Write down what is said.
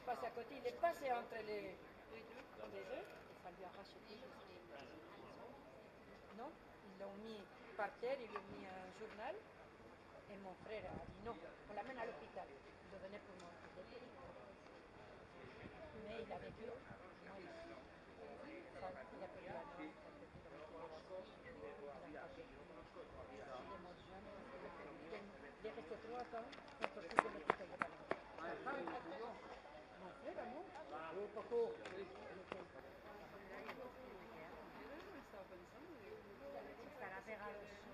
passé à côté, il est passé entre les deux, ça lui a arraché tout. Non, ils l'ont mis par terre, ils l'ont mis un journal, et mon frère a dit non, on l'amène à l'hôpital. Il le donnait pour mon petit. Mais il a vécu, moi, il a perdu un an, il a perdu la moitié de la gauche, il a pas vécu. Il est mort jeune, il est resté 3 ans, pour sortir de l'hôpital de Valencia. Mon frère a mort. Oui, poco. Estará pegado.